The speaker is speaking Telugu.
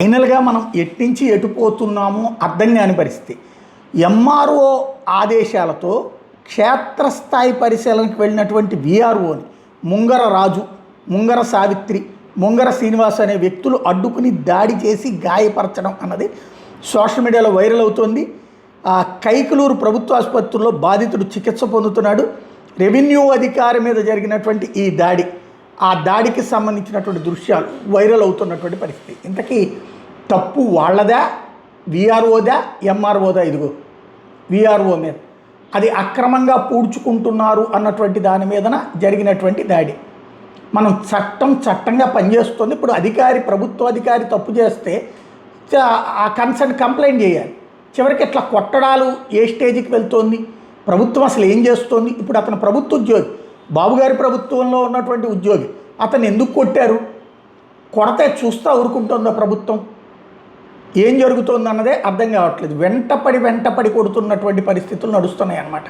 ఫైనల్గా మనం ఎట్నుంచి ఎటుపోతున్నామో అర్థం కాని పరిస్థితి. ఎంఆర్ఓ ఆదేశాలతో క్షేత్రస్థాయి పరిశీలనకు వెళ్ళినటువంటి విఆర్ఓని ముంగర రాజు, ముంగర సావిత్రి, ముంగర శ్రీనివాస్ అనే వ్యక్తులు అడ్డుకుని దాడి చేసి గాయపరచడం అన్నది సోషల్ మీడియాలో వైరల్ అవుతోంది. కైకలూరు ప్రభుత్వ ఆసుపత్రిలో బాధితుడు చికిత్స పొందుతున్నాడు. రెవెన్యూ అధికారి మీద జరిగినటువంటి ఈ దాడి, ఆ దాడికి సంబంధించినటువంటి దృశ్యాలు వైరల్ అవుతున్నటువంటి పరిస్థితి. ఇంతకీ తప్పు వాళ్ళదా, విఆర్ఓదా, ఎంఆర్ఓదా? ఇదిగో విఆర్ఓ మీద అది అక్రమంగా పూడ్చుకుంటున్నారు అన్నటువంటి దాని మీదన జరిగినటువంటి దాడి. మనం చట్టంగా పనిచేస్తుంది. ఇప్పుడు ప్రభుత్వ అధికారి తప్పు చేస్తే ఆ కన్సర్న్ కంప్లైంట్ చేయాలి. చివరికి ఇట్లా కొట్టడాలు ఏ స్టేజ్కి వెళ్తోంది, ప్రభుత్వం అసలు ఏం చేస్తోంది? ఇప్పుడు అతను ప్రభుత్వ ఉద్యోగి, బాబుగారి ప్రభుత్వంలో ఉన్నటువంటి ఉద్యోగి. అతను ఎందుకు కొట్టారు? కొడతే చూస్తూ ఊరుకుంటుందా ప్రభుత్వం? ఏం జరుగుతోందన్నదే అర్థం కావట్లేదు. వెంటపడి కొడుతున్నటువంటి పరిస్థితులు నడుస్తున్నాయి అన్నమాట.